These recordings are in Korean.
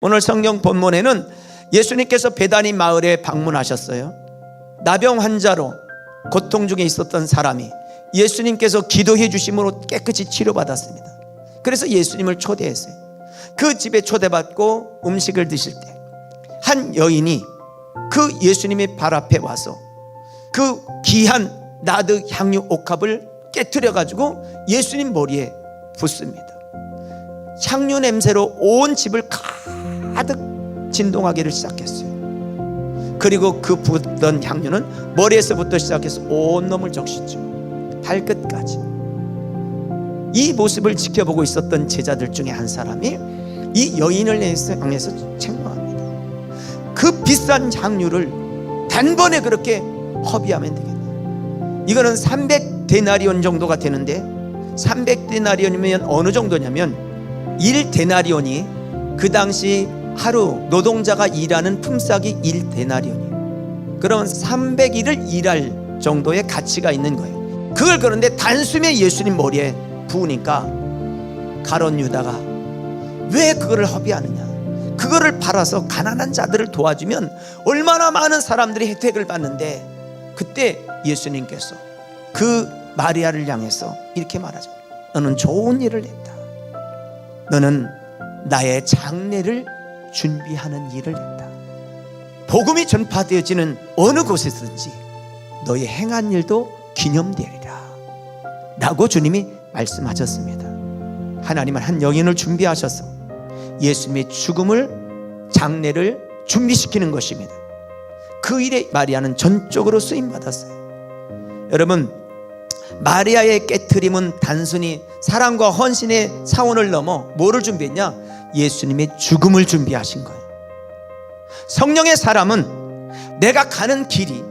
오늘 성경 본문에는 예수님께서 베다니 마을에 방문하셨어요. 나병 환자로 고통 중에 있었던 사람이 예수님께서 기도해 주심으로 깨끗이 치료받았습니다. 그래서 예수님을 초대했어요. 그 집에 초대받고 음식을 드실 때 한 여인이 그 예수님의 발 앞에 와서 그 귀한 나드 향유 옥합을 깨트려 가지고 예수님 머리에 붓습니다. 향유 냄새로 온 집을 가득 진동하기를 시작했어요. 그리고 그 붓던 향유는 머리에서부터 시작해서 온몸을 적시죠. 발끝까지. 이 모습을 지켜보고 있었던 제자들 중에 한 사람이 이 여인을 향해서 책망합니다. 그 비싼 향유를 단번에 그렇게 허비하면 되겠냐. 이거는 300데나리온 정도가 되는데 300데나리온이면 어느 정도냐면 1데나리온이 그 당시 하루 노동자가 일하는 품삯이 1데나리온이에요. 그러면 300일을 일할 정도의 가치가 있는 거예요. 그걸 그런데 단숨에 예수님 머리에 부으니까 가룟 유다가 왜 그거를 허비하느냐, 그거를 팔아서 가난한 자들을 도와주면 얼마나 많은 사람들이 혜택을 받는데, 그때 예수님께서 그 마리아를 향해서 이렇게 말하죠. 너는 좋은 일을 했다. 너는 나의 장례를 준비하는 일을 했다. 복음이 전파되어지는 어느 곳에서든지 너의 행한 일도 기념되리라 라고 주님이 말씀하셨습니다. 하나님은 한 여인을 준비하셔서 예수님의 죽음을, 장례를 준비시키는 것입니다. 그 일에 마리아는 전적으로 쓰임받았어요. 여러분, 마리아의 깨트림은 단순히 사랑과 헌신의 차원을 넘어 뭐를 준비했냐? 예수님의 죽음을 준비하신 거예요. 성령의 사람은 내가 가는 길이,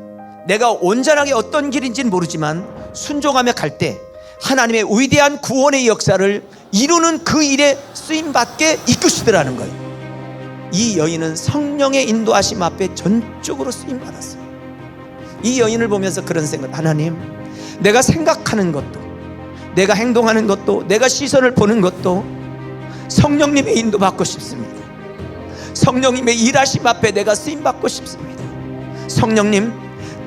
내가 온전하게 어떤 길인지는 모르지만 순종하며 갈 때 하나님의 위대한 구원의 역사를 이루는 그 일에 쓰임받게 이끄시더라는 거예요. 이 여인은 성령의 인도하심 앞에 전적으로 쓰임받았어요. 이 여인을 보면서 그런 생각, 하나님, 내가 생각하는 것도, 내가 행동하는 것도, 내가 시선을 보는 것도 성령님의 인도받고 싶습니다. 성령님의 일하심 앞에 내가 쓰임받고 싶습니다. 성령님,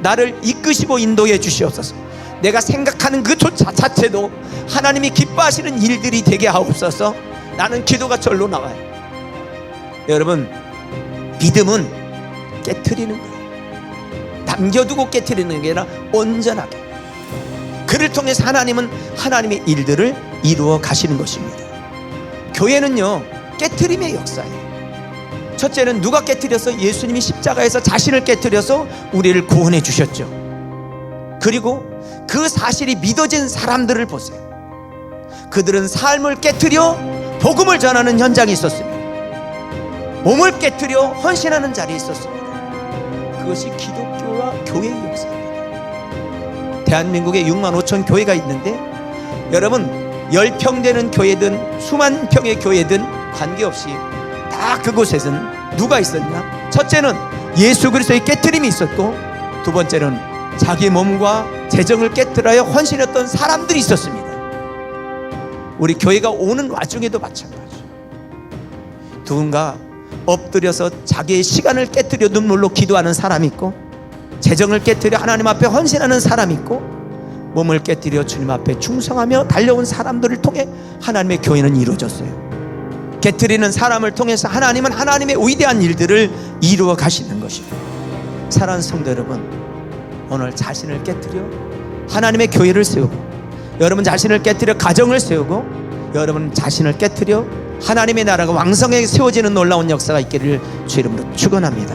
나를 이끄시고 인도해 주시옵소서. 내가 생각하는 그 자체도 하나님이 기뻐하시는 일들이 되게 하옵소서. 나는 기도가 절로 나와요. 여러분, 믿음은 깨트리는 거예요. 남겨두고 깨트리는 게 아니라 온전하게. 그를 통해서 하나님은 하나님의 일들을 이루어 가시는 것입니다. 교회는요, 깨트림의 역사예요. 첫째는 누가 깨트려서? 예수님이 십자가에서 자신을 깨트려서 우리를 구원해 주셨죠. 그리고 그 사실이 믿어진 사람들을 보세요. 그들은 삶을 깨트려 복음을 전하는 현장이 있었습니다. 몸을 깨트려 헌신하는 자리에 있었습니다. 그것이 기독교와 교회의 역사입니다. 대한민국에 6만 5천 교회가 있는데 여러분, 10평 되는 교회든 수만 평의 교회든 관계없이 다 그곳에는 누가 있었냐? 첫째는 예수 그리스도의 깨트림이 있었고, 두 번째는 자기 몸과 재정을 깨트려야 헌신했던 사람들이 있었습니다. 우리 교회가 오는 와중에도 마찬가지. 누군가 엎드려서 자기의 시간을 깨트려 눈물로 기도하는 사람이 있고, 재정을 깨트려 하나님 앞에 헌신하는 사람이 있고, 몸을 깨트려 주님 앞에 충성하며 달려온 사람들을 통해 하나님의 교회는 이루어졌어요. 깨트리는 사람을 통해서 하나님은 하나님의 위대한 일들을 이루어 가시는 것입니다. 사랑하는 성도 여러분, 오늘 자신을 깨트려 하나님의 교회를 세우고, 여러분 자신을 깨트려 가정을 세우고, 여러분 자신을 깨트려 하나님의 나라가 왕성하게 세워지는 놀라운 역사가 있기를 주 이름으로 축원합니다.